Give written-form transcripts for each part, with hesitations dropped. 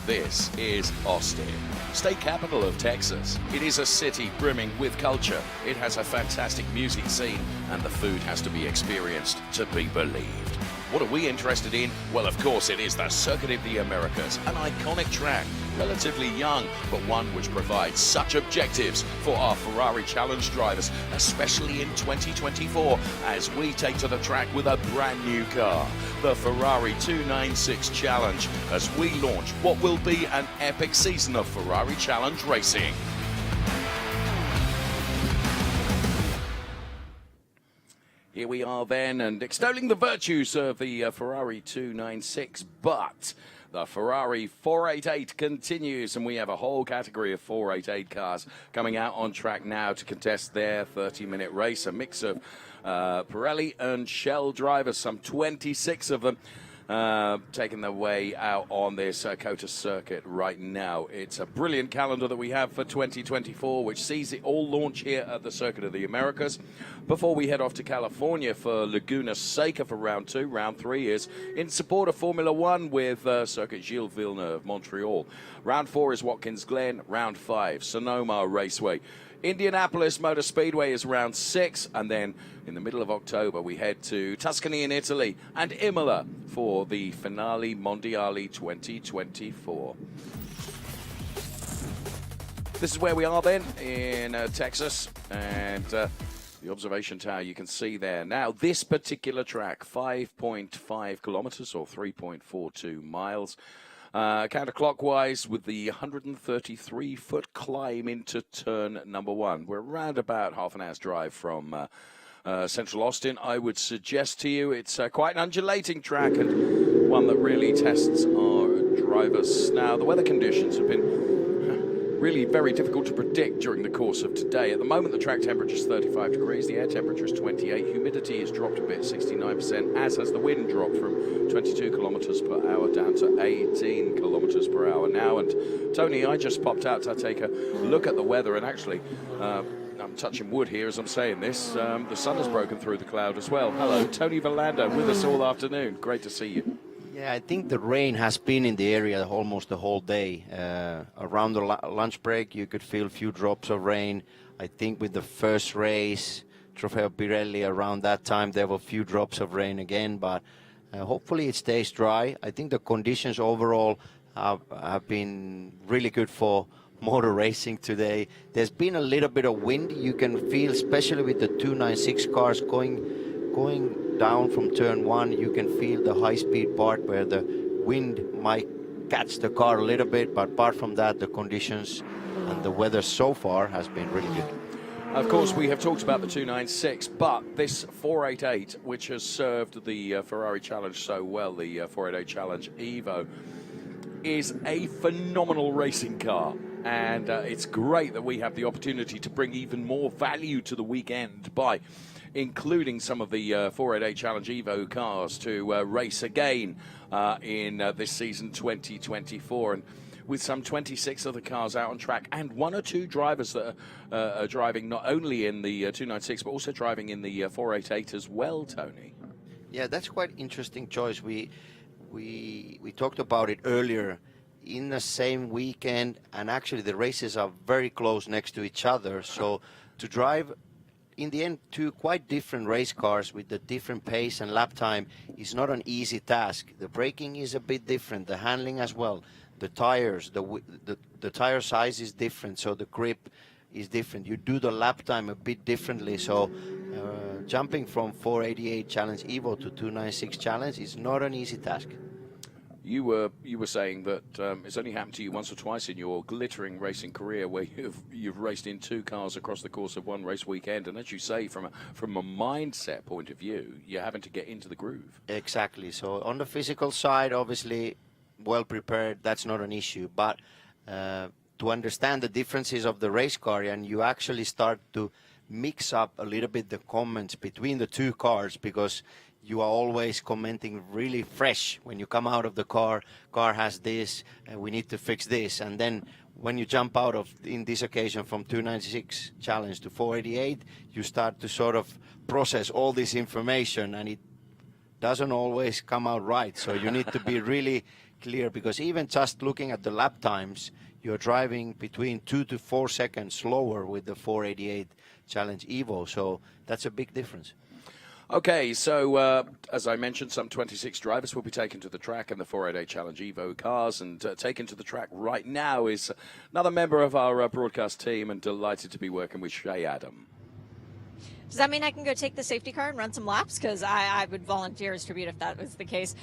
This is Austin, state capital of Texas. It is a city brimming with culture. It has a fantastic music scene, and the food has to be experienced to be believed. What are we interested in? Well, of course, it is the Circuit of the Americas, an iconic track, relatively young, but one which provides such objectives for our Ferrari Challenge drivers, especially in 2024, as we take to the track with a brand new car, the Ferrari 296 Challenge, as we launch what will be an epic season of Ferrari Challenge racing. Here we are then, and extolling the virtues of the Ferrari 296, but the Ferrari 488 continues, and we have a whole category of 488 cars coming out on track now to contest their 30-minute race. A mix of Pirelli and Shell drivers, some 26 of them, taking their way out on this COTA circuit right now. It's a brilliant calendar that we have for 2024, which sees it all launch here at the Circuit of the Americas before we head off to California for Laguna Seca for round 2. Round 3 is in support of Formula 1 with Circuit Gilles Villeneuve, Montreal. Round 4 is Watkins Glen. Round 5, Sonoma Raceway. Indianapolis Motor Speedway is round 6, and then in the middle of October we head to Tuscany in Italy and Imola for the Finale Mondiali 2024. This is where we are then in Texas, and the observation tower you can see there. Now, this particular track, 5.5 kilometers or 3.42 miles. Counterclockwise with the 133-foot climb into turn number 1. We're around about half an hour's drive from central Austin. I would suggest to you it's quite an undulating track and one that really tests our drivers. Now, the weather conditions have been really very difficult to predict during the course of today. At the moment, the track temperature is 35 degrees, the air temperature is 28, humidity has dropped a bit, 69%, as has the wind dropped from 22 kilometers per hour down to 18 kilometers per hour now. And Tony, I just popped out to take a look at the weather, and actually, I'm touching wood here as I'm saying this, the sun has broken through the cloud as well. Hello, Tony Verlander with us all afternoon. Great to see you. Yeah, I think the rain has been in the area almost the whole day. Around the lunch break, you could feel a few drops of rain. I think with the first race, Trofeo Pirelli, around that time, there were a few drops of rain again, but hopefully it stays dry. I think the conditions overall have been really good for motor racing today. There's been a little bit of wind. You can feel, especially with the 296 cars going down from turn 1, you can feel the high-speed part where the wind might catch the car a little bit, but apart from that, the conditions and the weather so far has been really good. Of course, we have talked about the 296, but this 488, which has served the Ferrari Challenge so well, the 488 Challenge Evo, is a phenomenal racing car. And it's great that we have the opportunity to bring even more value to the weekend by including some of the 488 Challenge Evo cars to race again in this season 2024. And with some 26 other cars out on track and 1 or 2 drivers that are driving not only in the 296 but also driving in the 488 as well, Tony. Yeah, that's quite interesting choice. We talked about it earlier in the same weekend, and actually the races are very close next to each other. So to drive in the end 2 quite different race cars with a different pace and lap time is not an easy task. The braking is a bit different, the handling as well. The tires, the tire size is different, so the grip is different. You do the lap time a bit differently, so jumping from 488 Challenge Evo to 296 Challenge is not an easy task. You were saying that it's only happened to you once or twice in your glittering racing career, where you've raced in 2 cars across the course of one race weekend, and as you say, from a mindset point of view, you're having to get into the groove. Exactly. So on the physical side, obviously, well prepared, that's not an issue. But to understand the differences of the race car, and you actually start to mix up a little bit the comments between the 2 cars, because you are always commenting really fresh when you come out of the car has this, we need to fix this. And then when you jump out of, in this occasion, from 296 challenge to 488, you start to sort of process all this information, and it doesn't always come out right. So you need to be really clear, because even just looking at the lap times, you're driving between 2 to 4 seconds slower with the 488 Challenge Evo. So that's a big difference. Okay, so as I mentioned, some 26 drivers will be taken to the track in the 488 Challenge Evo cars, and taken to the track right now is another member of our broadcast team, and delighted to be working with Shay Adam. Does that mean I can go take the safety car and run some laps? Because I would volunteer as tribute if that was the case.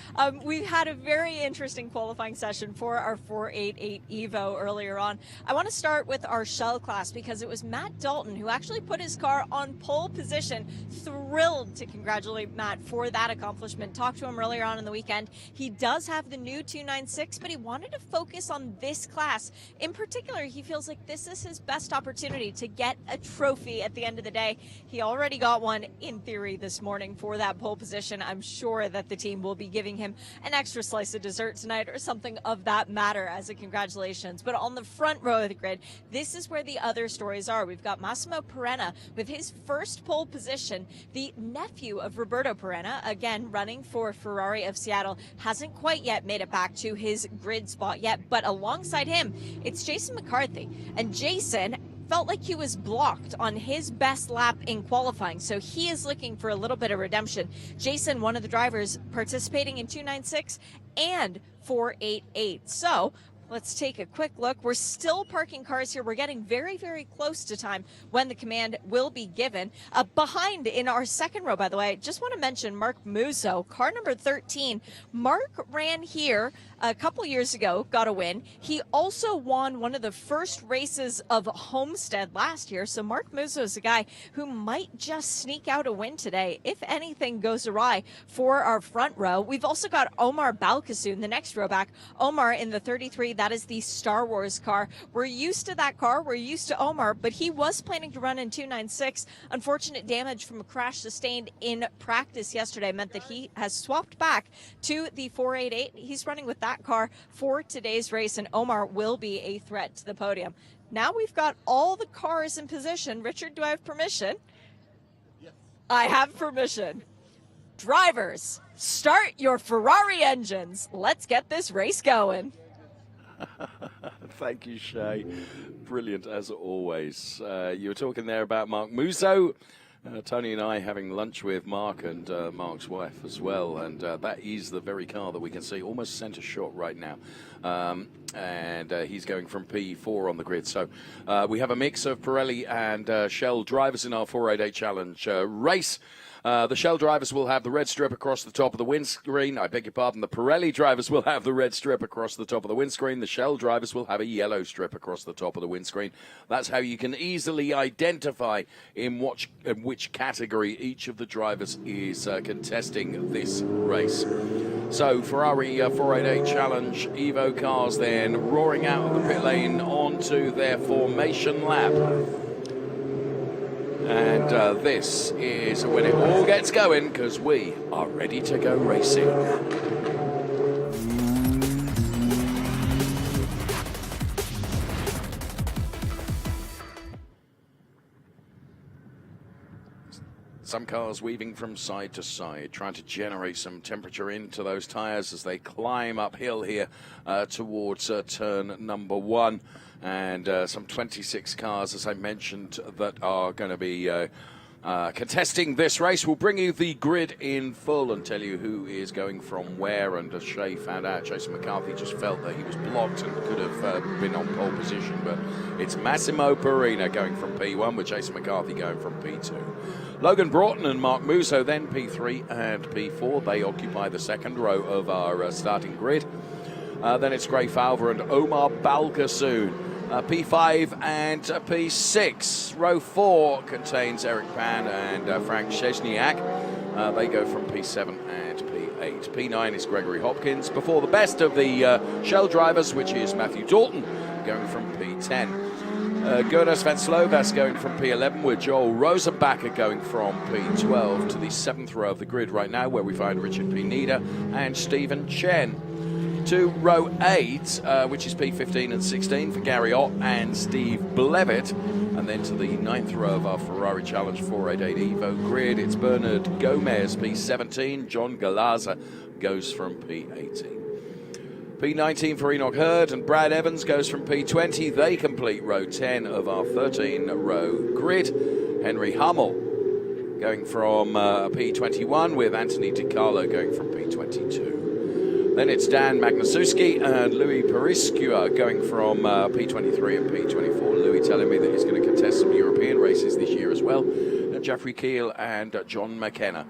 We had a very interesting qualifying session for our 488 Evo earlier on. I want to start with our shell class, because it was Matt Dalton who actually put his car on pole position. Thrilled to congratulate Matt for that accomplishment. Talked to him earlier on in the weekend. He does have the new 296, but he wanted to focus on this class. In particular, he feels like this is his best opportunity to get a trophy at the end of the day. He already got one in theory this morning for that pole position. I'm sure that the team will be giving him an extra slice of dessert tonight or something of that matter as a congratulations. But on the front row of the grid, this is where the other stories are. We've got Massimo Perenna with his first pole position, the nephew of Roberto Perenna, again running for Ferrari of Seattle, hasn't quite yet made it back to his grid spot yet, but alongside him, it's Jason McCarthy. And Jason felt like he was blocked on his best lap in qualifying, so he is looking for a little bit of redemption. Jason, one of the drivers participating in 296 and 488. So let's take a quick look. We're still parking cars here. We're getting very, very close to time when the command will be given. Behind in our second row, by the way, just want to mention Mark Musso, car number 13. Mark ran here a couple years ago, got a win. He also won one of the first races of Homestead last year. So Mark Musso is a guy who might just sneak out a win today if anything goes awry for our front row. We've also got Omar Balkasoon, the next row back. Omar in the 33, that is the Star Wars car. We're used to that car. We're used to Omar, but he was planning to run in 296. Unfortunate damage from a crash sustained in practice yesterday meant that he has swapped back to the 488. He's running with that car for today's race, and Omar will be a threat to the podium. Now we've got all the cars in position. Richard, do I have permission? Yes. I have permission. Drivers, start your Ferrari engines. Let's get this race going. Thank you, Shay. Brilliant as always. You were talking there about Mark Musso. Tony and I having lunch with Mark and Mark's wife as well, and that is the very car that we can see almost center shot right now. And he's going from P4 on the grid. So we have a mix of Pirelli and Shell drivers in our 488 Challenge race. The Shell drivers will have the red strip across the top of the windscreen. I beg your pardon, the Pirelli drivers will have the red strip across the top of the windscreen. The Shell drivers will have a yellow strip across the top of the windscreen. That's how you can easily identify in which category each of the drivers is contesting this race. So Ferrari 488 Challenge Evo cars then roaring out of the pit lane onto their formation lap. And this is when it all gets going, because we are ready to go racing. Some cars weaving from side to side, trying to generate some temperature into those tyres as they climb uphill here towards turn number 1. And some 26 cars, as I mentioned, that are going to be contesting this race. We'll bring you the grid in full and tell you who is going from where. And as Shay found out, Jason McCarthy just felt that he was blocked and could have been on pole position. But it's Massimo Perenna going from P1 with Jason McCarthy going from P2. Logan Broughton and Mark Musso then P3 and P4. They occupy the second row of our starting grid. Then it's Gray Falva and Omar Balkasoon. P5 and P6. Row 4 contains Eric Pan and Frank Szczesniak. They go from P7 and P8. P9 is Gregory Hopkins. Before the best of the Shell drivers, which is Matthew Dalton, going from P10. Jonas van Slovas going from P11, with Joel Rosenbacher going from P12 to the 7th row of the grid right now, where we find Richard Pineda and Stephen Chen. To row 8, which is P15 and 16 for Gary Ott and Steve Blevitt. And then to the 9th row of our Ferrari Challenge 488 Evo grid, it's Bernard Gomez, P17. John Galaza goes from P18. P19 for Enoch Hurd and Brad Evans goes from P20. They complete row 10 of our 13-row grid. Henry Hummel going from P21, with Anthony DiCarlo going from P22. Then it's Dan Magnusewski and Louis Periscua going from P23 and P24. Louis telling me that he's going to contest some European races this year as well. And Jeffrey Keel and John McKenna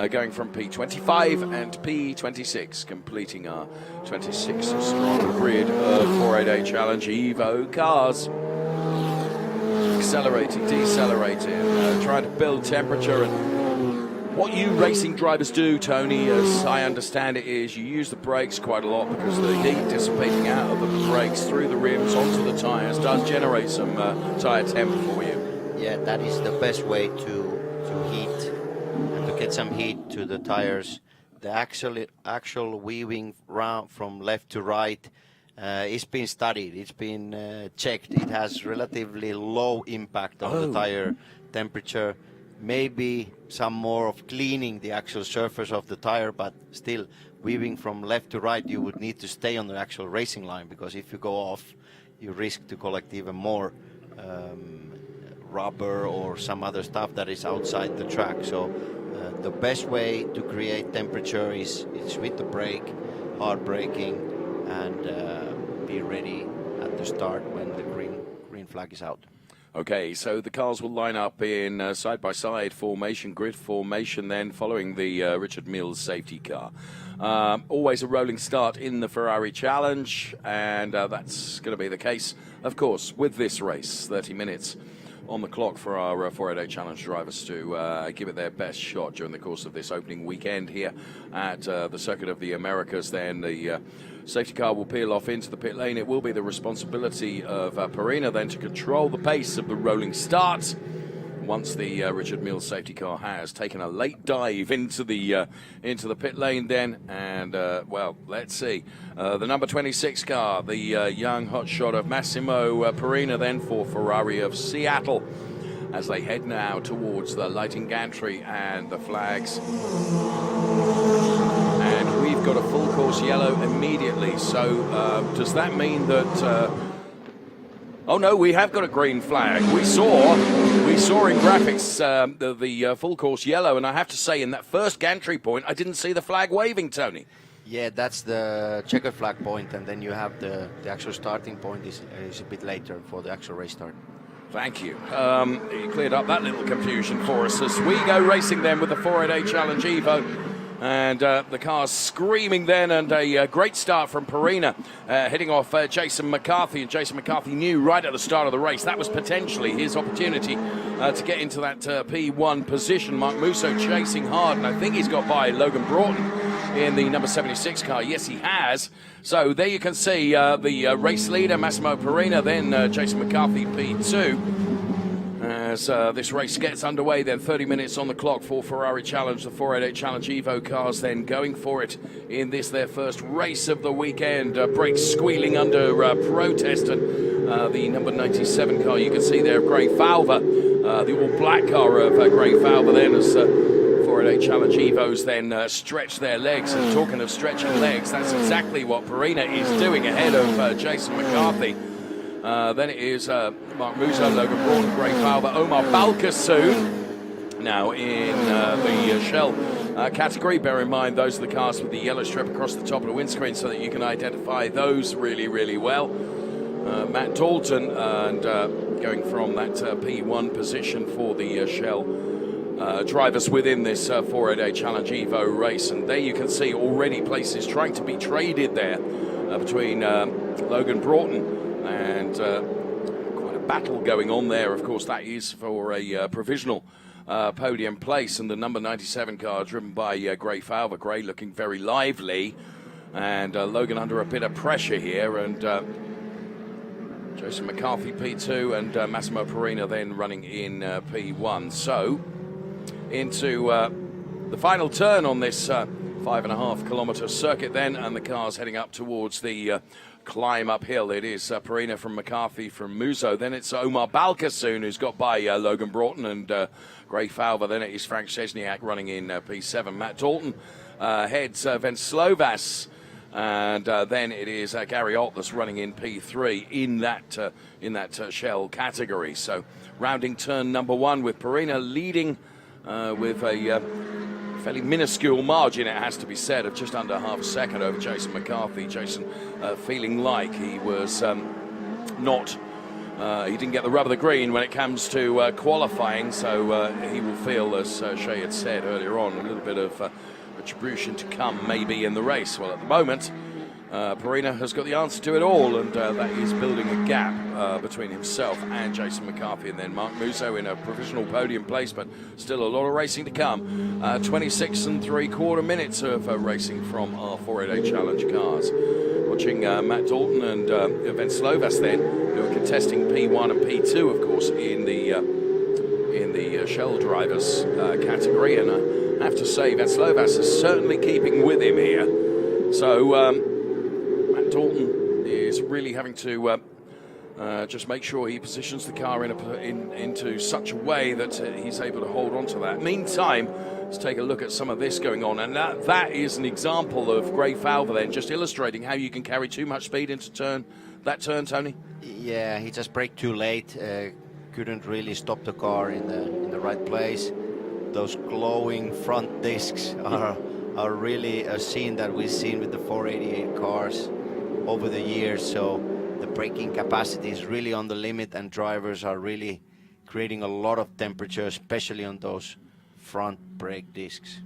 going from P25 and P26, completing our 26-strong grid of 488 Challenge Evo cars. Accelerating, decelerating, trying to build temperature. And what you racing drivers do, Tony, as I understand it, is you use the brakes quite a lot, because the heat dissipating out of the brakes through the rims onto the tyres does generate some tyre temp for you. Yeah, that is the best way to heat and to get some heat to the tyres. The actual weaving round from left to right, it's been studied, it's been checked. It has relatively low impact on the tyre temperature. Maybe some more of cleaning the actual surface of the tire, but still weaving from left to right, you would need to stay on the actual racing line, because if you go off, you risk to collect even more rubber or some other stuff that is outside the track. So the best way to create temperature is with the brake, hard braking, and be ready at the start when the green flag is out. Okay, so the cars will line up in side-by-side formation, grid formation, then following the Richard Mills safety car. Always a rolling start in the Ferrari Challenge, and that's going to be the case, of course, with this race. 30 minutes on the clock for our 488 Challenge drivers to give it their best shot during the course of this opening weekend here at the Circuit of the Americas. Then the safety car will peel off into the pit lane. It will be the responsibility of Perina then to control the pace of the rolling start once the Richard Mills safety car has taken a late dive into the pit lane then. And, well, let's see. The number 26 car, the young hotshot of Massimo Perina then for Ferrari of Seattle, as they head now towards the lighting gantry and the flags. And we've got a full course yellow immediately. So does that mean that... oh, no, we have got a green flag. We saw in graphics the full course yellow, and I have to say, in that first gantry point, I didn't see the flag waving, Tony. Yeah, that's the checkered flag point, and then you have the actual starting point is a bit later for the actual race start. Thank you. You cleared up that little confusion for us as we go racing then with the 488 Challenge Evo. And the car's screaming then, and a great start from Perina, heading off Jason McCarthy. And Jason McCarthy knew right at the start of the race that was potentially his opportunity to get into that P1 position. Mark Musso chasing hard, and I think he's got by Logan Broughton in the number 76 car. Yes, he has. So there you can see the race leader, Massimo Perina, then Jason McCarthy, P2. As this race gets underway, then 30 minutes on the clock for Ferrari Challenge, the 488 Challenge Evo cars then going for it in this, their first race of the weekend. Brakes squealing under protest, and the number 97 car, you can see there, Gray Falva, the all-black car of Gray Falva then, as 488 Challenge Evos then stretch their legs. And talking of stretching legs, that's exactly what Perina is doing ahead of Jason McCarthy. Then it is Mark Musso, Logan Broughton, Gray Falva, Omar Balkasoon now in the Shell category. Bear in mind, those are the cars with the yellow strip across the top of the windscreen so that you can identify those really, really well. Matt Dalton, and going from that P1 position for the Shell drivers within this 488 Challenge Evo race. And there you can see already places trying to be traded there between Logan Broughton and quite a battle going on there. Of course, that is for a provisional podium place, and the number 97 car driven by Gray Falver. Gray looking very lively, and Logan under a bit of pressure here, and Jason McCarthy P2 and Massimo Perina then running in P1. So into the final turn on this 5.5 kilometre circuit then, and the car's heading up towards the climb uphill. It is Perina from McCarthy from Musso. Then it's Omar Balkasoon who's got by Logan Broughton and Gray Falver. Then it is Frank Szczesniak running in P7. Matt Dalton heads Venceslovas. And then it is Gary Ott that's running in P3 in that shell category. So rounding turn number 1 with Perina leading with a fairly minuscule margin, it has to be said, of just under half a second over Jason McCarthy. Jason feeling like he was not... he didn't get the rub of the green when it comes to qualifying, so he will feel, as Shay had said earlier on, a little bit of retribution to come maybe in the race. Well, at the moment, Perina has got the answer to it all, and that is building a gap between himself and Jason McCarthy, and then Mark Musso in a provisional podium place, but still a lot of racing to come. 26 3/4 minutes of racing from our 488 Challenge cars. Watching Matt Dalton and Venceslovas then, who are contesting P1 and P2, of course, in the shell drivers category, and I have to say Venceslovas is certainly keeping with him here. So Matt Dalton is really having to just make sure he positions the car into such a way that he's able to hold on to that. Meantime, let's take a look at some of this going on, and that is an example of Gray Falver then, just illustrating how you can carry too much speed into that turn, Tony. Yeah, he just braked too late. Couldn't really stop the car in the right place. Those glowing front discs are really a scene that we've seen with the 488 cars over the years. So the braking capacity is really on the limit, and drivers are really creating a lot of temperature, especially on those front brake discs.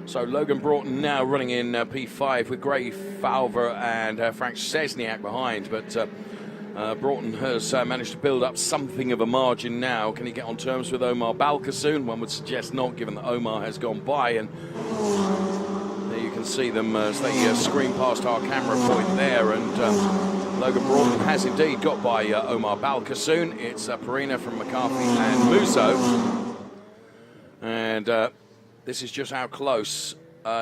So Logan Broughton now running in P5 with Gray Falver and Frank Szczesniak behind, but Broughton has managed to build up something of a margin now. Can he get on terms with Omar Balkasoon? One would suggest not, given that Omar has gone by, and there you can see them as they screen past our camera point there, and Logan Broughton has indeed got by Omar Balkasoon. It's Perina from McCarthy and Musso, and this is just how close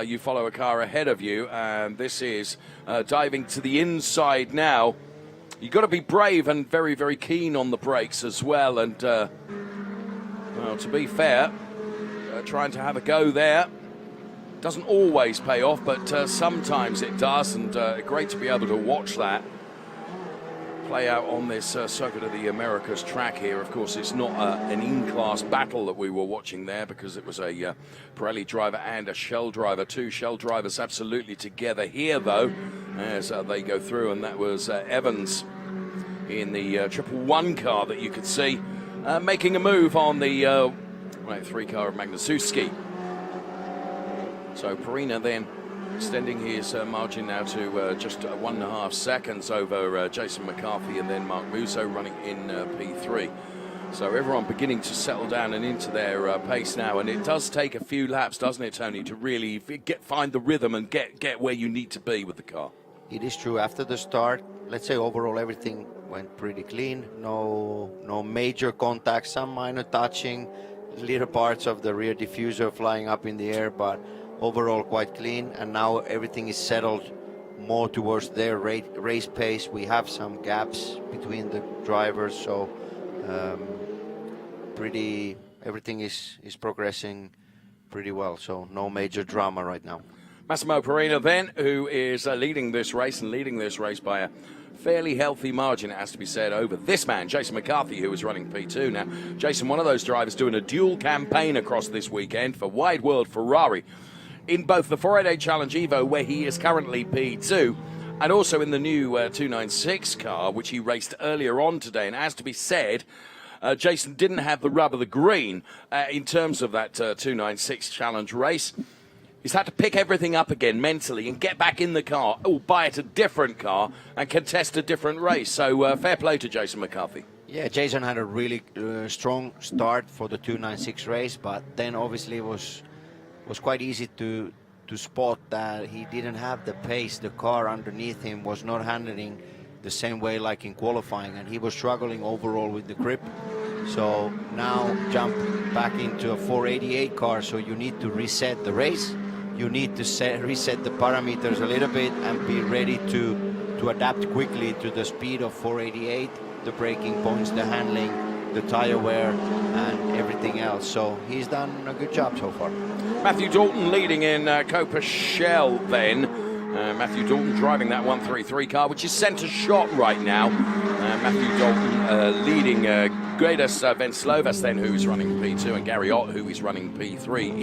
you follow a car ahead of you, and this is diving to the inside now. You've got to be brave and very, very keen on the brakes as well. And, well, to be fair, trying to have a go there doesn't always pay off, but sometimes it does. And great to be able to watch that play out on this Circuit of the Americas track here. Of course, it's not an in-class battle that we were watching there, because it was a Pirelli driver and a Shell driver. Two Shell drivers absolutely together here, though, as they go through, and that was Evans in the 111 car that you could see making a move on the 3 car of Magnusewski. So Perina then extending his margin now to just 1.5 seconds over Jason McCarthy, and then Mark Musso running in P3. So everyone beginning to settle down and into their pace now, and it does take a few laps, doesn't it, Tony, to really find the rhythm and get where you need to be with the car. It is true. After the start, let's say overall everything went pretty clean. No major contacts, some minor touching, little parts of the rear diffuser flying up in the air, but overall quite clean. And now everything is settled more towards their race pace. We have some gaps between the drivers, so everything is progressing pretty well. So no major drama right now. Massimo Perina then, who is leading this race by a fairly healthy margin, it has to be said, over this man, Jason McCarthy, who is running P2. Now, Jason, one of those drivers doing a dual campaign across this weekend for Wide World Ferrari in both the 488 Challenge Evo, where he is currently P2, and also in the new 296 car, which he raced earlier on today. And it has to be said, Jason didn't have the rub of the green in terms of that 296 Challenge race. he's had to pick everything up again mentally and get back in the car, albeit a different car, and contest a different race. So fair play to Jason McCarthy. Yeah, Jason had a really strong start for the 296 race, but then obviously it was quite easy to spot that he didn't have the pace. The car underneath him was not handling the same way like in qualifying, and he was struggling overall with the grip. So now jump back into a 488 car, so you need to reset the race. You need to reset the parameters a little bit and be ready to adapt quickly to the speed of 488, the braking points, the handling, the tire wear, and everything else. So he's done a good job so far. Matthew Dalton leading in COTA Shell then. Matthew Dalton driving that 133 car, which is centre shot right now. Matthew Dalton leading Gradus Venslovas then, who's running P2, and Gary Ott, who is running P3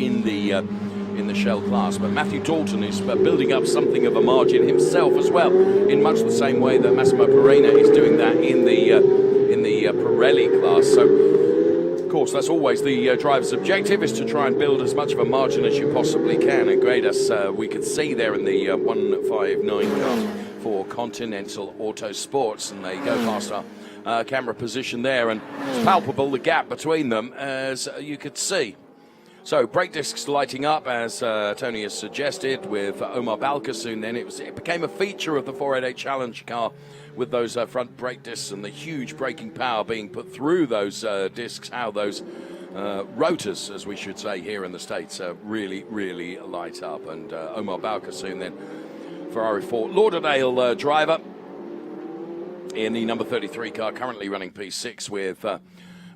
in the Shell class. But Matthew Dalton is building up something of a margin himself as well, in much the same way that Massimo Perena is doing that in the Pirelli class. So, of course, that's always the driver's objective, is to try and build as much of a margin as you possibly can. And Gradus, we could see there in the 159 car for Continental Autosports, and they go past our camera position there, and it's palpable, the gap between them, as you could see. So brake discs lighting up, as Tony has suggested, with Omar Balkasoon. Then it became a feature of the 488 Challenge car, with those front brake discs and the huge braking power being put through those discs, how those rotors, as we should say here in the States, really, really light up. And Omar Balkasoon then, Ferrari Fort Lauderdale driver in the number 33 car, currently running P6 with,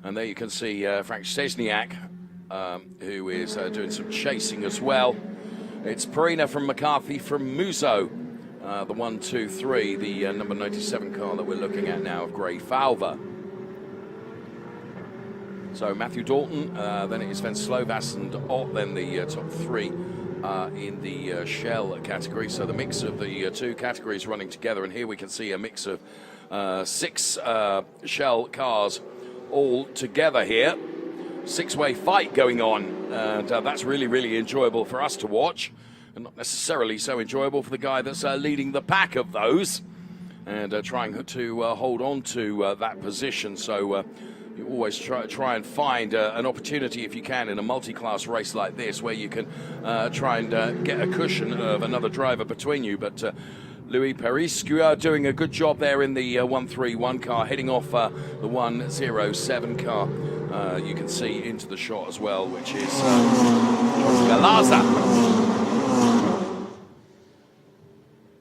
and there you can see Frank Szczesniak, who is doing some chasing as well. It's Perena from McCarthy from Musso, the 123, the number 97 car that we're looking at now of Gray Falva. So Matthew Dalton, then it is Venslovas and Ott, then the top three in the Shell category. So the mix of the two categories running together, and here we can see a mix of 6 Shell cars all together here. 6-way fight going on, and that's really, really enjoyable for us to watch, and not necessarily so enjoyable for the guy that's leading the pack of those, and trying to hold on to that position. So you always try and find an opportunity, if you can, in a multi-class race like this, where you can try and get a cushion of another driver between you. But Louis Periscu doing a good job there in the 131 car, heading off the 107 car. You can see into the shot as well, which is Galaza.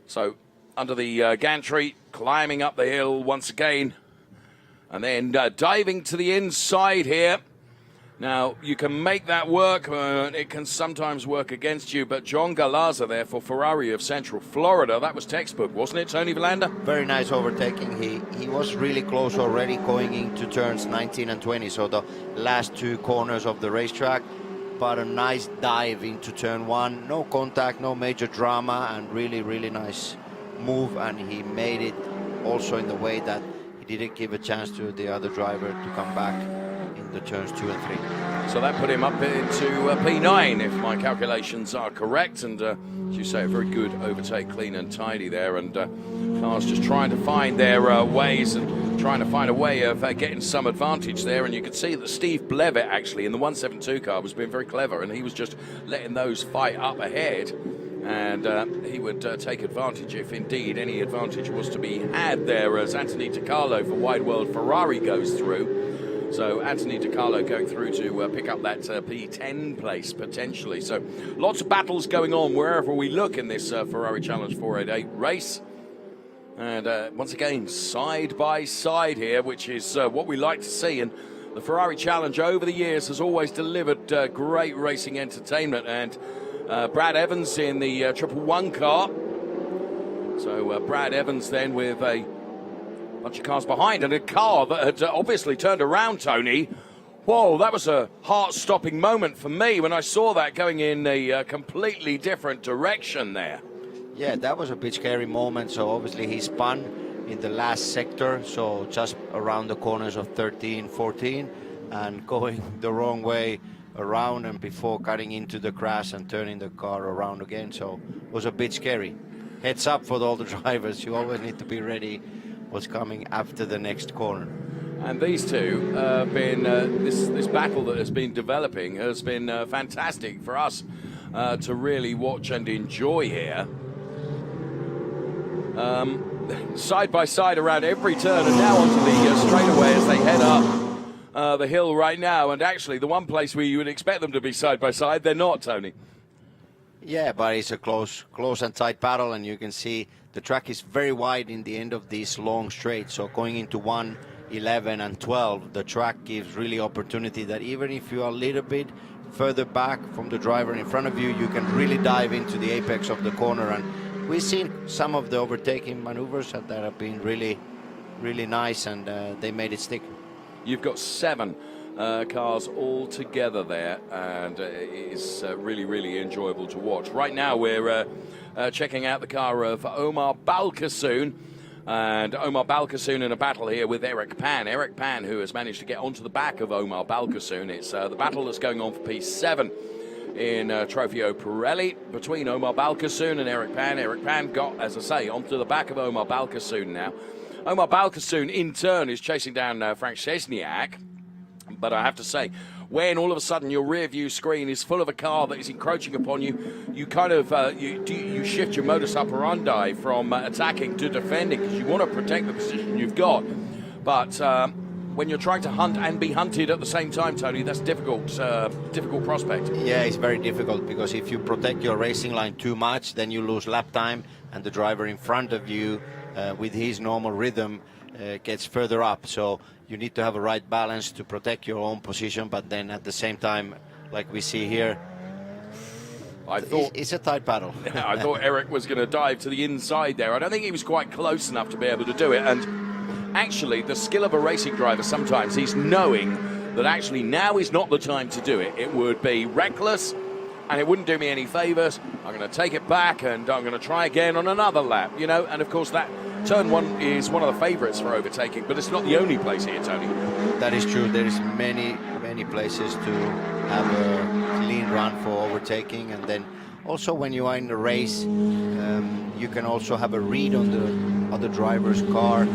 So under the gantry, climbing up the hill once again, and then diving to the inside here. Now, you can make that work, it can sometimes work against you, but John Galaza there for Ferrari of Central Florida, that was textbook, wasn't it, Tony Villander? Very nice overtaking. He was really close already going into turns 19 and 20, so the last 2 corners of the racetrack, but a nice dive into turn 1, no contact, no major drama, and really, really nice move, and he made it also in the way that he didn't give a chance to the other driver to come back in the turns 2 and 3. So that put him up into P9, if my calculations are correct. And as you say, a very good overtake, clean and tidy there. And cars just trying to find their ways and trying to find a way of getting some advantage there. And you could see that Steve Blevitt, actually, in the 172 car, was being very clever. And he was just letting those fight up ahead. And he would take advantage if indeed any advantage was to be had there, as Anthony DiCarlo for Wide World Ferrari goes through. So Anthony DiCarlo going through to pick up that P10 place potentially. So lots of battles going on wherever we look in this Ferrari Challenge 488 race. And once again, side by side here, which is what we like to see. And the Ferrari Challenge over the years has always delivered great racing entertainment. And Brad Evans in the 111 car. So Brad Evans then with a bunch of cars behind, and a car that had obviously turned around, Tony. Whoa, that was a heart-stopping moment for me when I saw that going in a completely different direction there. Yeah, that was a bit scary moment. So obviously he spun in the last sector, so just around the corners of 13, 14, and going the wrong way around and before cutting into the grass and turning the car around again. So it was a bit scary. Heads up for all the drivers. You always need to be ready what's coming after the next corner. And these two have been, this battle that has been developing has been fantastic for us to really watch and enjoy here. Side by side around every turn, and now onto the straightaway as they head up the hill right now. And actually, the one place where you would expect them to be side by side, they're not, Tony. Yeah, but it's a close and tight battle, and you can see the track is very wide in the end of these long straights. So going into 1, 11, and 12, the track gives really opportunity that even if you are a little bit further back from the driver in front of you, you can really dive into the apex of the corner. And we've seen some of the overtaking maneuvers that have been really, really nice, and they made it stick. You've got 7 cars all together there, and it's really, really enjoyable to watch. Right now we're checking out the car of Omar Balkasoon, and Omar Balkasoon in a battle here with Eric Pan. Eric Pan, who has managed to get onto the back of Omar Balkasoon. It's the battle that's going on for P7 in Trofeo Pirelli between Omar Balkasoon and Eric Pan. Eric Pan got, as I say, onto the back of Omar Balkasoon now. Omar Balkasoon, in turn, is chasing down Frank Szczesniak. But I have to say, when all of a sudden your rear view screen is full of a car that is encroaching upon you, you kind of you shift your modus operandi from attacking to defending, because you want to protect the position you've got. But when you're trying to hunt and be hunted at the same time, Tony, that's difficult prospect. Yeah, it's very difficult, because if you protect your racing line too much, then you lose lap time, and the driver in front of you with his normal rhythm gets further up. So you need to have a right balance to protect your own position, but then at the same time, like we see here, I thought it's a tight battle. I thought Eric was going to dive to the inside there. I don't think he was quite close enough to be able to do it. And actually, the skill of a racing driver sometimes is knowing that actually now is not the time to do it. It would be reckless, and it wouldn't do me any favours. I'm going to take it back, and I'm going to try again on another lap, you know. And of course, that turn 1 is one of the favourites for overtaking, but it's not the only place here, Tony. That is true. There is many places to have a clean run for overtaking, and then also when you are in the race, you can also have a read on the other driver's car,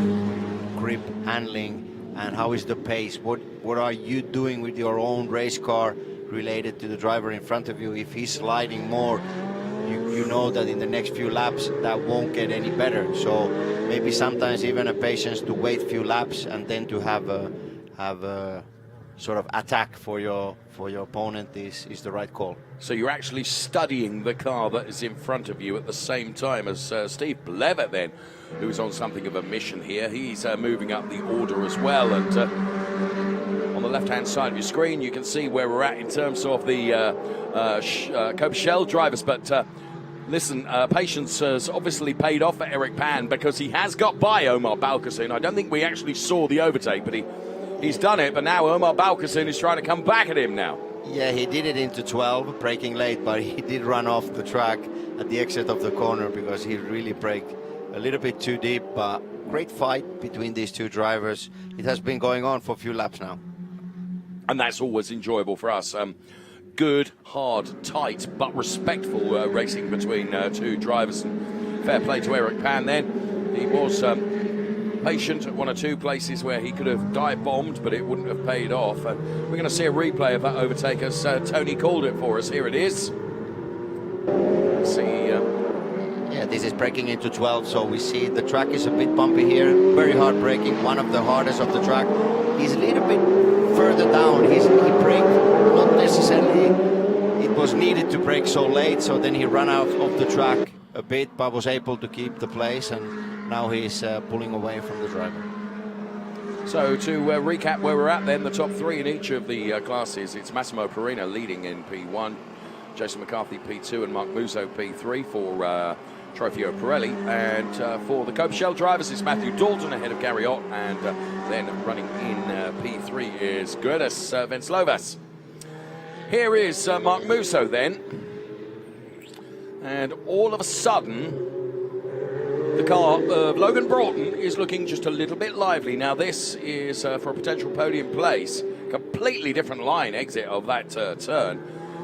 grip, handling, and how is the pace. What are you doing with your own race car related to the driver in front of you? If he's sliding more, you know that in the next few laps that won't get any better. So maybe sometimes even a patience to wait a few laps and then to have a sort of attack for your opponent is the right call. So you're actually studying the car that is in front of you at the same time as Steve Blevett then, who's on something of a mission here. He's moving up the order as well, and on the left-hand side of your screen you can see where we're at in terms of the COTA Shell drivers. But listen, patience has obviously paid off for Eric Pan, because he has got by Omar Balkasoon. I don't think we actually saw the overtake, but he's done it. But now Omar Balkasoon is trying to come back at him now. Yeah, he did it into 12, braking late, but he did run off the track at the exit of the corner because he really braked a little bit too deep. But great fight between these two drivers. It has been going on for a few laps now. And that's always enjoyable for us. Good, hard, tight, but respectful racing between two drivers. And fair play to Eric Pan then. He was patient at 1 or 2 places where he could have dive bombed, but it wouldn't have paid off. We're going to see a replay of that overtake as Tony called it for us. Here it is. See. Yeah, this is braking into 12, so we see the track is a bit bumpy here. Very hard braking, one of the hardest of the track. He's a little bit further down. He braked, not necessarily it was needed to brake so late, so then he ran out of the track a bit, but was able to keep the place, and now he's pulling away from the driver. So to recap where we're at then, the top 3 in each of the classes. It's Massimo Perina leading in P1, Jason McCarthy P2, and Mark Musso P3 for Trofeo Pirelli. And for the COTA Shell drivers, it's Matthew Dalton ahead of Gary Ott, and then running in P3 is Gerdas Venslovas. Here is Mark Musso then, and all of a sudden the car of Logan Broughton is looking just a little bit lively. Now this is for a potential podium place. completely different line exit of that turn.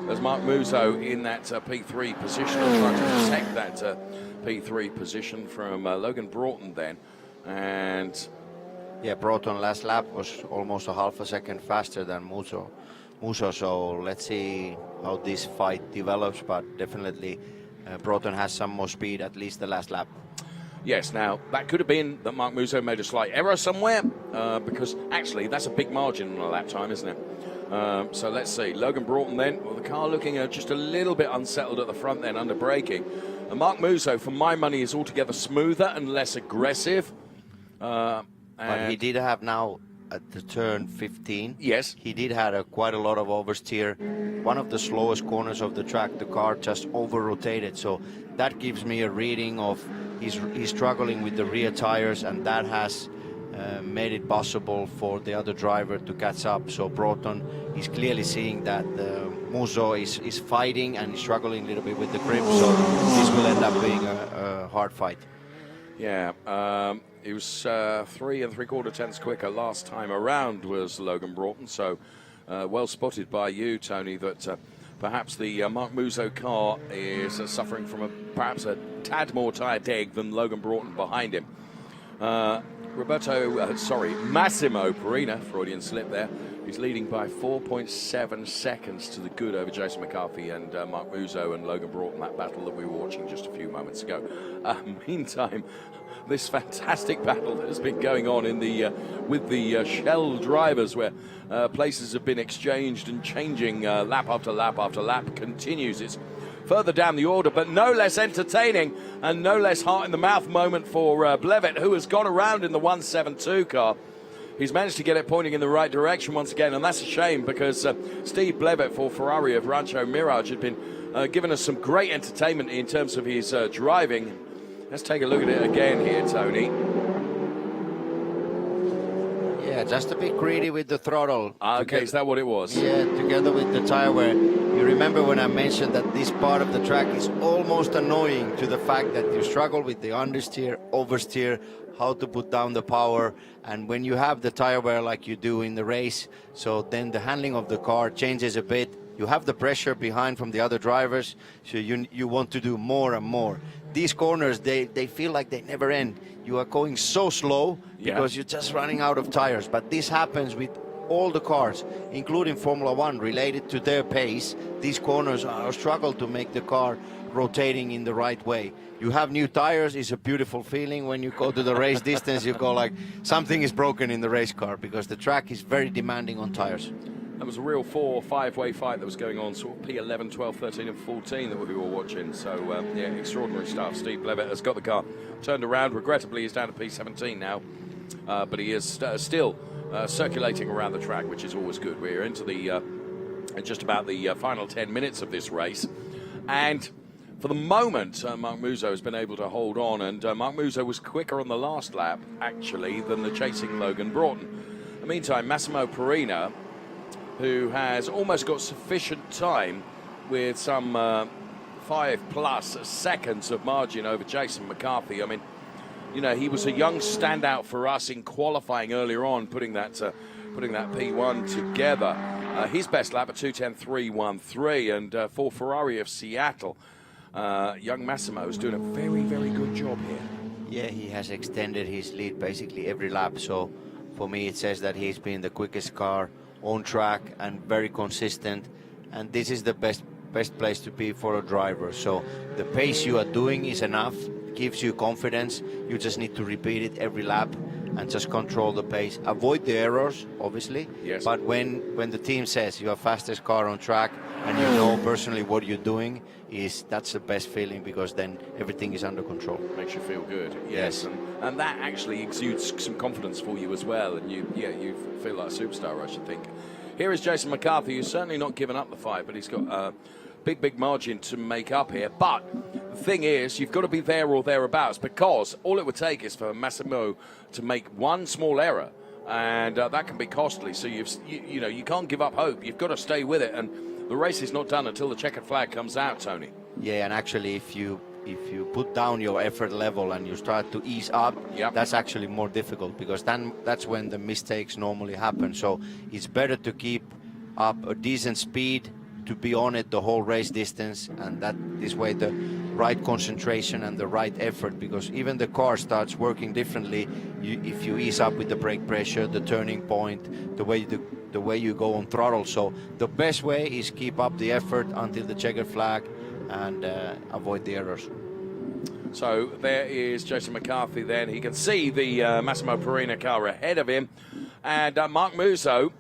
As Mark Musso in that P3 position, or trying to protect that P3 position from Logan Broughton then. And yeah, Broughton last lap was almost a half a second faster than Musso. So let's see how this fight develops, but definitely Broughton has some more speed, at least the last lap. yes, now that could have been that Mark Musso made a slight error somewhere, because actually that's a big margin on a lap time, isn't it? So let's see. Logan Broughton then, well, the car looking just a little bit unsettled at the front then, under braking. And Mark Musso, for my money, is altogether smoother and less aggressive. But he did have now at the turn 15. Yes. He did have quite a lot of oversteer. One of the slowest corners of the track, the car just over-rotated. So that gives me a reading of he's struggling with the rear tires, and that has made it possible for the other driver to catch up. So Broughton is clearly seeing that Musso is fighting and struggling a little bit with the grip. So this will end up being a hard fight. Yeah, he was 3 3/4 tenths quicker last time around, was Logan Broughton. So well spotted by you, Tony, that perhaps the Mark Musso car is suffering from perhaps a tad more tyre deg than Logan Broughton behind him. Massimo Perina, Freudian slip there. He's leading by 4.7 seconds to the good over Jason McCarthy and Mark Musso and Logan Broughton, that battle that we were watching just a few moments ago. Meantime, this fantastic battle that has been going on in the with the Shell drivers, where places have been exchanged and changing lap after lap after lap, continues. It's further down the order, but no less entertaining and no less heart-in-the-mouth moment for Blevett, who has gone around in the 172 car. He's managed to get it pointing in the right direction once again, and that's a shame, because Steve Blevett for Ferrari of Rancho Mirage had been giving us some great entertainment in terms of his driving. Let's take a look at it again here, Tony. Yeah, just a bit greedy with the throttle. Okay, is that what it was? Yeah, together with the tire wear. You remember when I mentioned that this part of the track is almost annoying to the fact that you struggle with the understeer, oversteer, how to put down the power, and when you have the tire wear like you do in the race, so then the handling of the car changes a bit. You have the pressure behind from the other drivers, so you want to do more and more. These corners, they feel like they never end. You are going so slow because you're just running out of tires. But this happens with all the cars, including Formula One, related to their pace. These corners are a struggle to make the car rotating in the right way. You have new tires, it's a beautiful feeling. When you go to the race distance, you go like something is broken in the race car, because the track is very demanding on tires. That was a real 4 or 5-way fight that was going on, sort of P11, 12, 13 and 14 that we were watching. So, yeah, extraordinary stuff. Steve Blevett has got the car turned around. Regrettably, he's down to P17 now, but he is still circulating around the track, which is always good. We're into the just about the final 10 minutes of this race. And for the moment, Mark Musso has been able to hold on, and Mark Musso was quicker on the last lap, actually, than the chasing Logan Broughton. In the meantime, Massimo Perina, who has almost got sufficient time with some 5+ seconds of margin over Jason McCarthy. I mean, you know, he was a young standout for us in qualifying earlier on, putting that P1 together. His best lap at 2:10.313, and for Ferrari of Seattle, young Massimo is doing a very, very good job here. Yeah, he has extended his lead basically every lap. So for me, it says that he's been the quickest car on track and very consistent, and this is the best place to be for a driver. So the pace you are doing is enough, gives you confidence. You just need to repeat it every lap and just control the pace. Avoid the errors, obviously. Yes. But when the team says you are fastest car on track and you know personally what you're doing, that's the best feeling, because then everything is under control. Makes you feel good. Yes. And that actually exudes some confidence for you as well, and you feel like a superstar, I should think. Here is Jason McCarthy, who's certainly not given up the fight, but he's got a big margin to make up here. But the thing is, you've got to be there or thereabouts, because all it would take is for Massimo to make one small error, and that can be costly. So you can't give up hope. You've got to stay with it, and the race is not done until the checkered flag comes out, Tony. Yeah, and actually, if you you put down your effort level and you start to ease up, Yep. that's actually more difficult, because then that's when the mistakes normally happen. So it's better to keep up a decent speed, to be on it the whole race distance, and that this way the right concentration and the right effort, because even the car starts working differently if you ease up with the brake pressure, the turning point, the way you go on throttle. So the best way is keep up the effort until the checkered flag and avoid the errors. So there is Jason McCarthy then. He can see the Massimo Perina car ahead of him. And Mark Musso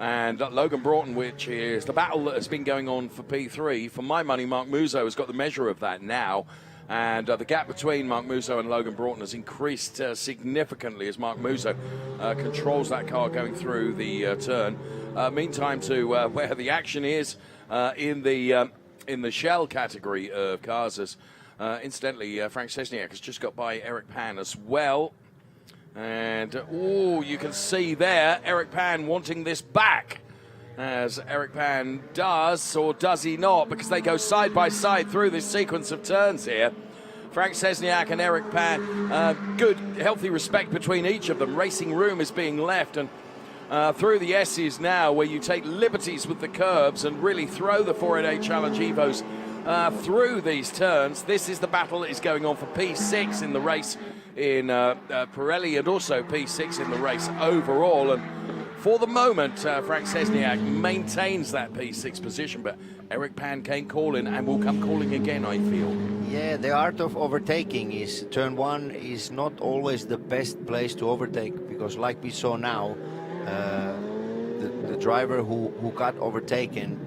and Logan Broughton, which is the battle that has been going on for P3. For my money, Mark Musso has got the measure of that now. And the gap between Mark Musso and Logan Broughton has increased significantly as Mark Musso controls that car going through the turn. Meantime, to where the action is in the shell category of cars, as incidentally, Frank Szczesniak has just got by Eric Pan as well. And, you can see there, Eric Pan wanting this back, as Eric Pan does, or does he not, because they go side by side through this sequence of turns here. Frank Szczesniak and Eric Pan, good, healthy respect between each of them. Racing room is being left, and through the S's now, where you take liberties with the curbs and really throw the 488 Challenge Evos through these turns. This is the battle that is going on for P6 in the race in Pirelli, and also P6 in the race overall. And for the moment, Frank Szczesniak maintains that P6 position, but Eric Pan came calling and will come calling again, I feel. Yeah, the art of overtaking is turn one is not always the best place to overtake, because like we saw now, the driver who got overtaken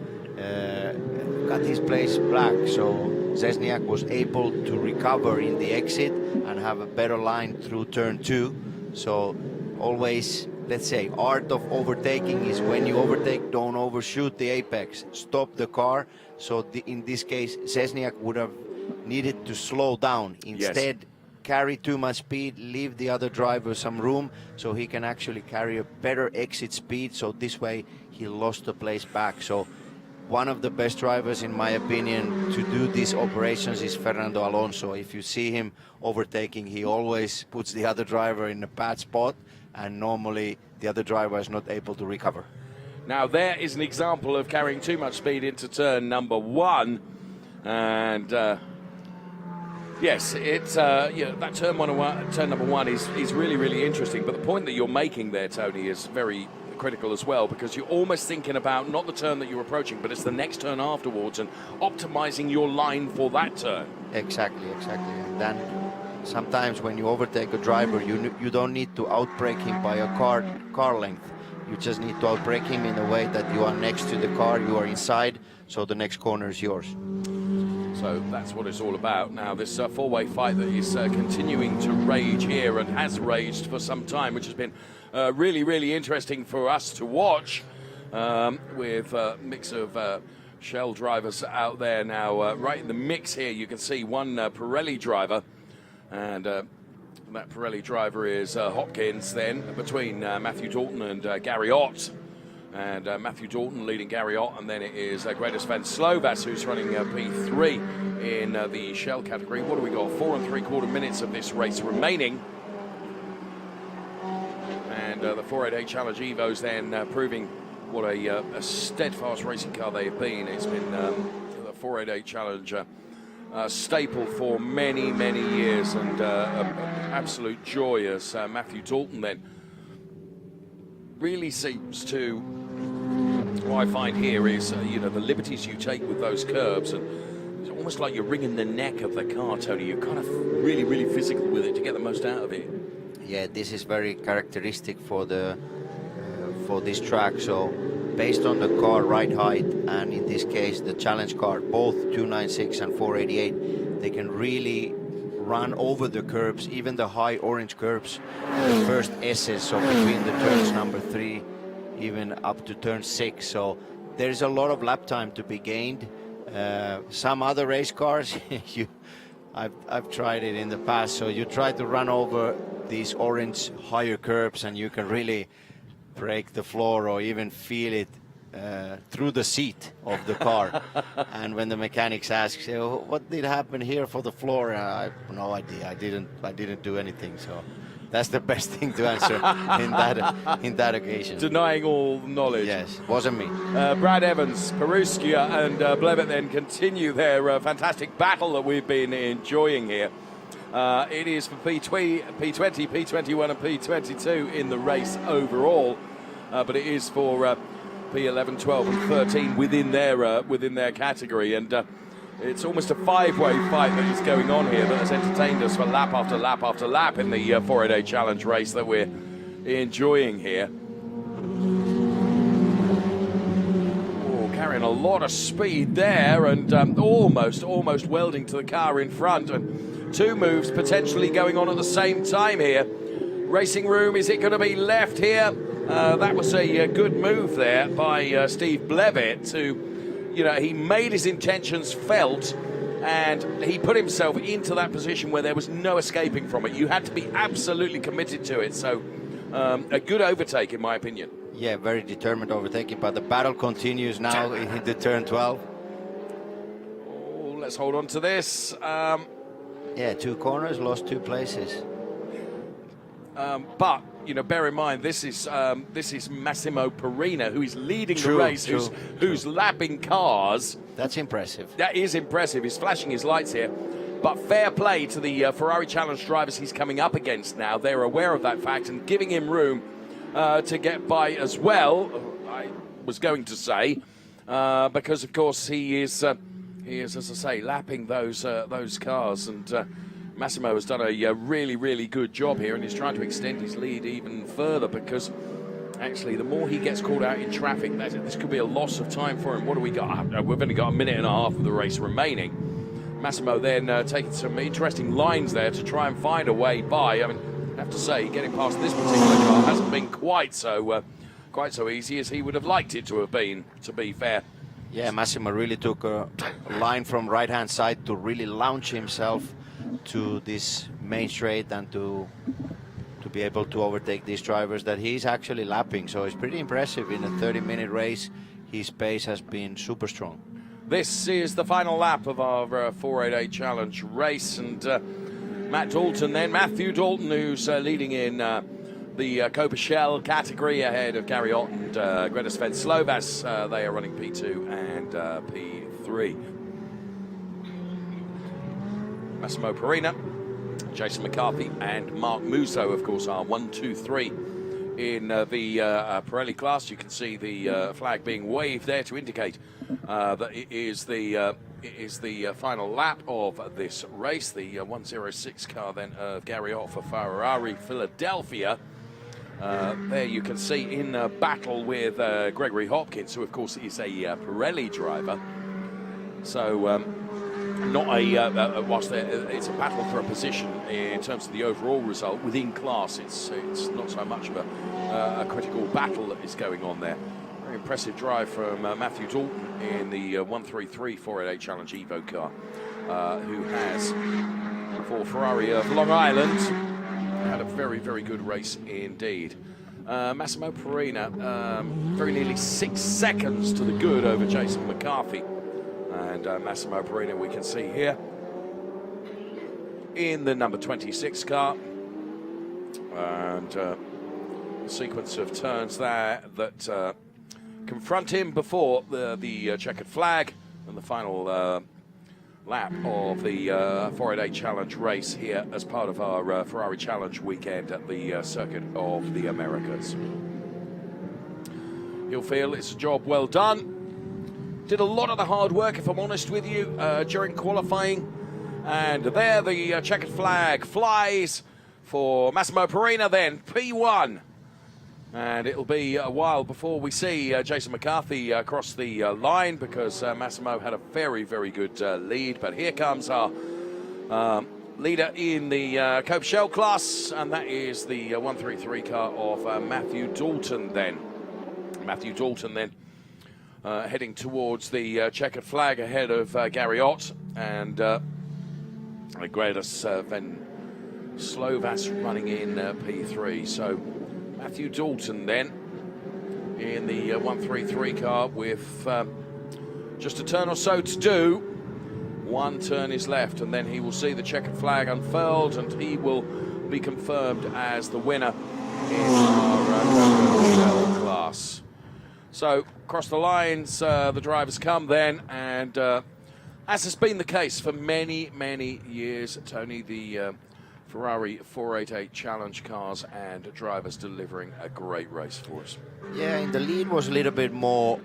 got his place black, so Szczesniak was able to recover in the exit and have a better line through turn two. So always, let's say, art of overtaking is when you overtake, don't overshoot the apex, stop the car. So in this case, Szczesniak would have needed to slow down. Instead, yes, carry too much speed, leave the other driver some room so he can actually carry a better exit speed. So this way he lost the place back. So one of the best drivers, in my opinion, to do these operations is Fernando Alonso. If you see him overtaking, he always puts the other driver in a bad spot, and normally the other driver is not able to recover. Now there is an example of carrying too much speed into turn number one, and yes, it's that turn number one is really interesting. But the point that you're making there, Tony, is very critical as well, because you're almost thinking about not the turn that you're approaching, but it's the next turn afterwards and optimizing your line for that turn. Exactly. And then sometimes when you overtake a driver, you don't need to outbrake him by a car length. You just need to outbrake him in a way that you are next to the car, you are inside, so the next corner is yours. So that's what it's all about. Now this four-way fight that is continuing to rage here, and has raged for some time, which has been really interesting for us to watch, with a mix of Shell drivers out there now. Right in the mix here, you can see one Pirelli driver, and that Pirelli driver is Hopkins, then between Matthew Dalton and Gary Ott. And Matthew Dalton leading Gary Ott, and then it is Gradus Van Slovas who's running P3 in the Shell category. What do we got? 4 3/4 minutes of this race remaining. And the 488 Challenge Evos then proving what a steadfast racing car they have been. It's been the 488 Challenge staple for many years, and absolute joy as Matthew Dalton then really seems to, what I find here is the liberties you take with those curbs, and it's almost like you're wringing the neck of the car, Tony. You're kind of really physical with it to get the most out of it. Yeah, this is very characteristic for this track. So based on the car ride height, and in this case the challenge car, both 296 and 488, they can really run over the curbs, even the high orange curbs, the first S's, so between the turns number 3 even up to turn 6. So there's a lot of lap time to be gained. Some other race cars, I've tried it in the past, so you try to run over these orange higher curbs and you can really break the floor or even feel it through the seat of the car. And when the mechanics ask, so what did happen here for the floor? I have no idea. I didn't do anything. So that's the best thing to answer in that occasion. Denying all knowledge. Yes, wasn't me. Brad Evans, Peruskia and Blevett then continue their fantastic battle that we've been enjoying here. It is for P20, P21 and P22 in the race overall, but it is for P11, 12 and 13 within their category, and it's almost a five-way fight that is going on here that has entertained us for lap after lap after lap in the 4-a-day challenge race that we're enjoying here. Carrying a lot of speed there, and almost welding to the car in front, and two moves potentially going on at the same time here. Racing Room, is it going to be left here? That was a good move there by Steve Blevett to, he made his intentions felt, and he put himself into that position where there was no escaping from it. You had to be absolutely committed to it, so a good overtake in my opinion. Yeah, very determined overtaking, but the battle continues now in the turn 12. Oh, let's hold on to this. Yeah, 2 corners, lost 2 places. But bear in mind, this is Massimo Perina, who is leading the race, who's lapping cars. That's impressive. That is impressive. He's flashing his lights here. But fair play to the Ferrari Challenge drivers he's coming up against now. They're aware of that fact and giving him room to get by as well, I was going to say, because of course he is, as I say, lapping those cars, and Massimo has done a really good job here, and he's trying to extend his lead even further, because actually the more he gets caught out in traffic, this could be a loss of time for him. What do we got? We've only got a minute and a half of the race remaining. Massimo then taking some interesting lines there to try and find a way by. I mean, I have to say, getting past this particular car hasn't been quite so easy as he would have liked it to have been, to be fair. Yeah, Massimo really took a line from right-hand side to really launch himself to this main straight and to be able to overtake these drivers that he's actually lapping. So it's pretty impressive. In a 30-minute race, his pace has been super strong. This is the final lap of our 4-a-day challenge race, and Matthew Dalton, who's leading in the COTA Shell category ahead of Gary Ott and Greta Sven-Slovas. They are running P2 and P3. Massimo Perina, Jason McCarthy and Mark Musso, of course, are 1, 2, 3 in the Pirelli class. You can see the flag being waved there to indicate that it is the final lap of this race. The 106 car then of Gary Ott for Ferrari Philadelphia. There you can see in battle with Gregory Hopkins, who of course is a Pirelli driver. So not whilst it's a battle for a position in terms of the overall result within class, it's not so much of a critical battle that is going on there. Very impressive drive from Matthew Dalton in the 133 4-a-day Challenge Evo car, who has, for Ferrari of Long Island, had a very good race indeed. Massimo Perina, very nearly 6 seconds to the good over Jason McCarthy. And Massimo Perina, we can see here in the number 26 car, and a sequence of turns there that confront him before the checkered flag, and the final lap of the 4-a-day challenge race here as part of our Ferrari Challenge weekend at the Circuit of the Americas. He'll feel it's a job well done. Did a lot of the hard work, if I'm honest with you, during qualifying. And there the checkered flag flies for Massimo Perina then, P1. And it'll be a while before we see Jason McCarthy cross the line, because Massimo had a very good lead. But here comes our leader in the COTA Shell class, and that is the 133 car of Matthew Dalton then. Matthew Dalton then heading towards the checkered flag ahead of Gary Ott and Greta Sven-Slovas running in P3. So Matthew Dalton then in the 133 car with just a turn or so to do. One turn is left, and then he will see the checkered flag unfurled, and he will be confirmed as the winner in our class. So, across the lines, the drivers come then, and as has been the case for many, many years, Tony, the Ferrari 488 Challenge cars and drivers delivering a great race for us. Yeah, in the lead was a little bit more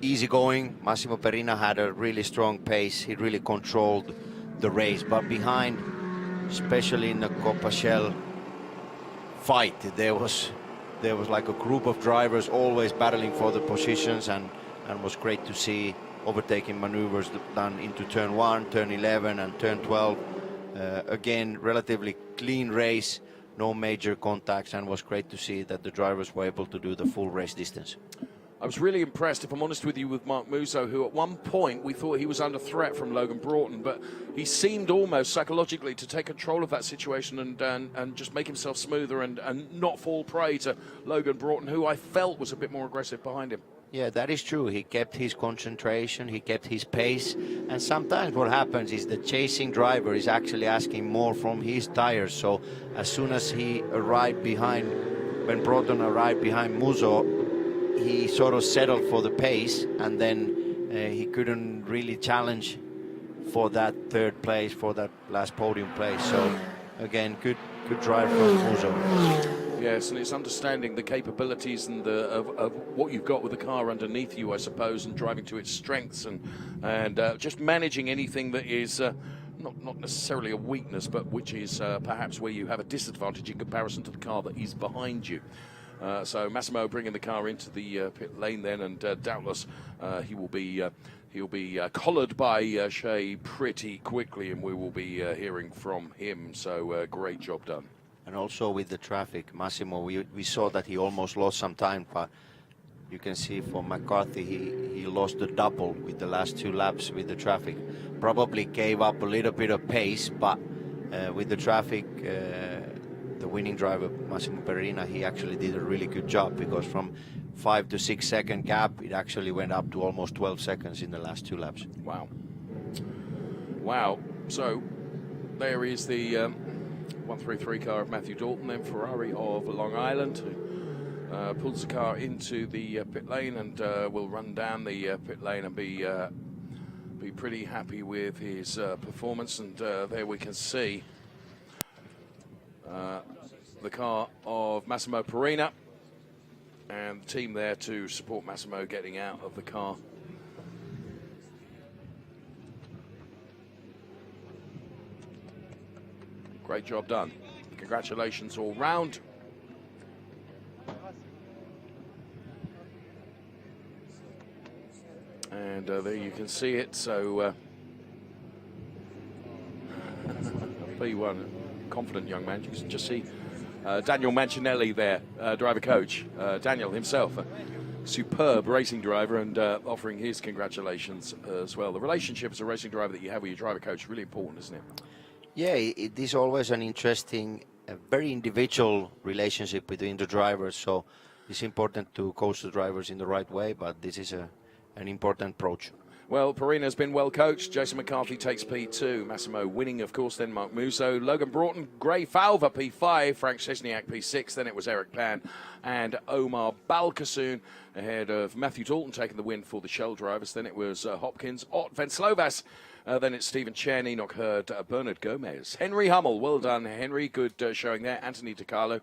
easygoing. Massimo Perina had a really strong pace. He really controlled the race, but behind, especially in the Coppa Shell fight, there was like a group of drivers always battling for the positions, and was great to see overtaking maneuvers done into turn 1, turn 11 and turn 12. Again, relatively clean race, no major contacts, and was great to see that the drivers were able to do the full race distance. I was really impressed, if I'm honest with you, with Mark Musso, who at one point we thought he was under threat from Logan Broughton, but he seemed almost psychologically to take control of that situation and just make himself smoother and not fall prey to Logan Broughton, who I felt was a bit more aggressive behind him. Yeah, that is true. He kept his concentration, he kept his pace, and sometimes what happens is the chasing driver is actually asking more from his tires. So as soon as he arrived behind, when Broughton arrived behind Musso, he sort of settled for the pace, and then he couldn't really challenge for that third place, for that last podium place. So again, good drive from Musso. Yes, and it's understanding the capabilities and of what you've got with the car underneath you, I suppose, and driving to its strengths, and just managing anything that is not necessarily a weakness, but which is perhaps where you have a disadvantage in comparison to the car that is behind you. So Massimo bringing the car into the pit lane then, and doubtless he'll be collared by Shea pretty quickly, and we will be hearing from him. So great job done. And also with the traffic, Massimo, we saw that he almost lost some time, but you can see for McCarthy, he lost the double with the last 2 laps with the traffic. Probably gave up a little bit of pace, but with the traffic, the winning driver, Massimo Perina, he actually did a really good job, because from 5 to 6 second gap, it actually went up to almost 12 seconds in the last 2 laps. Wow. Wow. So there is the 133 car of Matthew Dalton, then Ferrari of Long Island, who pulls the car into the pit lane and will run down the pit lane and be pretty happy with his performance. And there we can see the car of Massimo Perina and the team there to support Massimo getting out of the car. Great job done. Congratulations all round. And there you can see it. So P1, confident young man. You can just see Daniel Mancinelli there, driver coach. Daniel himself, a superb racing driver, and offering his congratulations as well. The relationship as a racing driver that you have with your driver coach is really important, isn't it? Yeah, it is always an interesting, very individual relationship between the drivers. So it's important to coach the drivers in the right way, but this is an important approach. Well, Perina's been well coached. Jason McCarthy takes P2. Massimo winning, of course, then Mark Musso. Logan Broughton, Gray Falva, P5. Frank Szczesniak, P6. Then it was Eric Pan and Omar Balkasoon ahead of Matthew Dalton taking the win for the Shell drivers. Then it was Hopkins, Ott, Venslovas. Then it's Stephen Chen, Enoch Hurd, Bernard Gomez. Henry Hummel, well done, Henry. Good showing there. Anthony DiCarlo.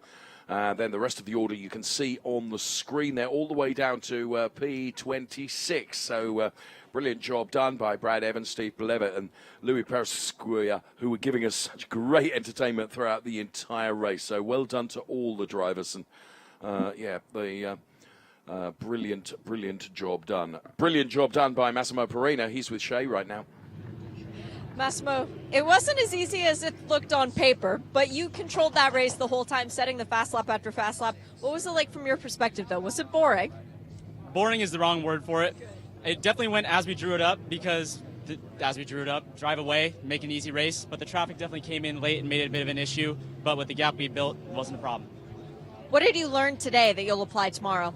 Then the rest of the order you can see on the screen there, all the way down to P26. So brilliant job done by Brad Evans, Steve Levitt, and Louis Perescuia, who were giving us such great entertainment throughout the entire race. So well done to all the drivers. And brilliant job done. Brilliant job done by Massimo Perina. He's with Shea right now. Massimo, it wasn't as easy as it looked on paper, but you controlled that race the whole time, setting the fast lap after fast lap. What was it like from your perspective, though? Was it boring? Boring is the wrong word for it. It definitely went as we drew it up, because as we drew it up, drive away, make an easy race, but the traffic definitely came in late and made it a bit of an issue, but with the gap we built, it wasn't a problem. What did you learn today that you'll apply tomorrow?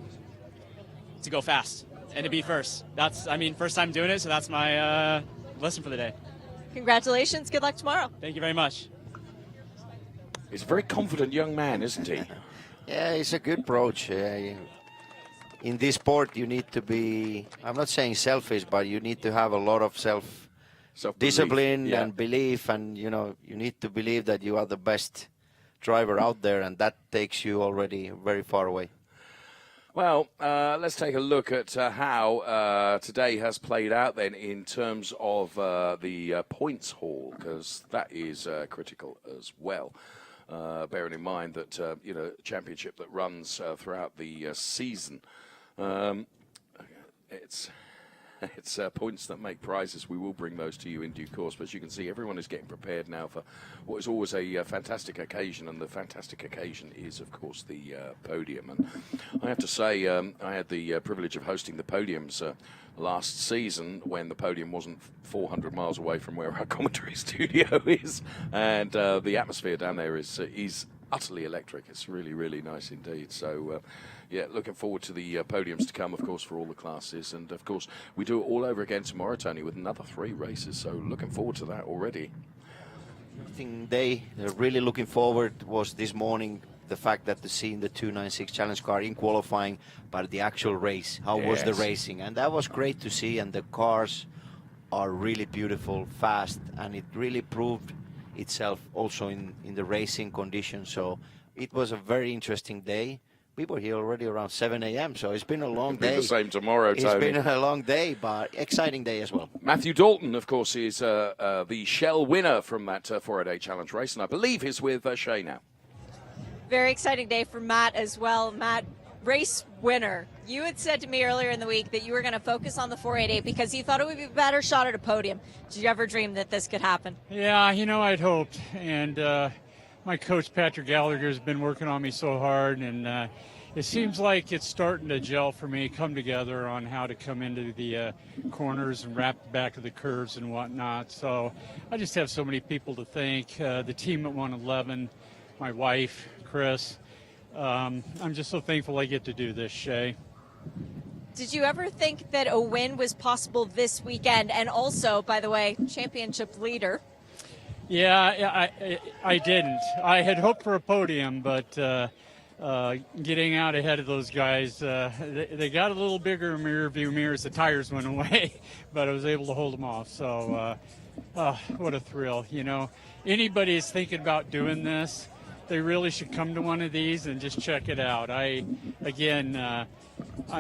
to go fast and to be first. That's, I mean, first time doing it, so that's my lesson for the day. Congratulations. Good luck tomorrow. Thank you very much. He's a very confident young man, isn't he? Yeah, it's a good approach. In this sport, you need to be, I'm not saying selfish, but you need to have a lot of self-discipline yeah. and belief, and you need to believe that you are the best driver out there, and that takes you already very far away. Well, let's take a look at how today has played out then in terms of the points haul, because that is critical as well. Bearing in mind that, championship that runs throughout the season, it's points that make prizes. We will bring those to you in due course. But as you can see, everyone is getting prepared now for what is always a fantastic occasion. And the fantastic occasion is, of course, the podium. And I have to say, I had the privilege of hosting the podiums last season when the podium wasn't 400 miles away from where our commentary studio is. And the atmosphere down there is utterly electric. It's really, really nice indeed. So, looking forward to the podiums to come, of course, for all the classes. And, of course, we do it all over again tomorrow, Tony, with another 3 races. So looking forward to that already. Really looking forward was this morning the fact that seeing the 296 Challenge car in qualifying, but the actual race, how was the racing? And that was great to see, and the cars are really beautiful, fast, and it really proved itself also in the racing conditions. So it was a very interesting day. We were here already around 7 a.m., so it's been a long day. It'll be the same tomorrow, Tony. It's been a long day, but exciting day as well. Matthew Dalton, of course, is the Shell winner from that 4-a-day challenge race, and I believe he's with Shay now. Very exciting day for Matt as well. Matt, race winner. You had said to me earlier in the week that you were going to focus on the 488 because you thought it would be a better shot at a podium. Did you ever dream that this could happen? Yeah, I'd hoped. And my coach, Patrick Gallagher, has been working on me so hard. And it seems like it's starting to gel for me, come together on how to come into the corners and wrap the back of the curves and whatnot. So I just have so many people to thank. The team at 111, my wife, Chris. I'm just so thankful I get to do this, Shay. Did you ever think that a win was possible this weekend? And also, by the way, championship leader. Yeah, I didn't. I had hoped for a podium, but getting out ahead of those guys, they got a little bigger in my rearview mirrors. The tires went away, but I was able to hold them off. So what a thrill. Anybody is thinking about doing this, they really should come to one of these and just check it out. I'm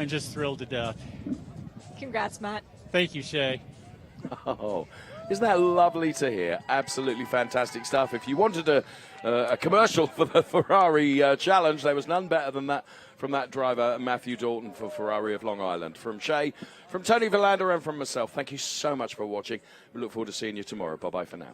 just thrilled to death. Congrats, Matt. Thank you, Shay. Oh, isn't that lovely to hear? Absolutely fantastic stuff. If you wanted a commercial for the Ferrari challenge, there was none better than that from that driver, Matthew Dalton, for Ferrari of Long Island. From Shay, from Tony Verlander, and from myself, thank you so much for watching. We look forward to seeing you tomorrow. Bye-bye for now.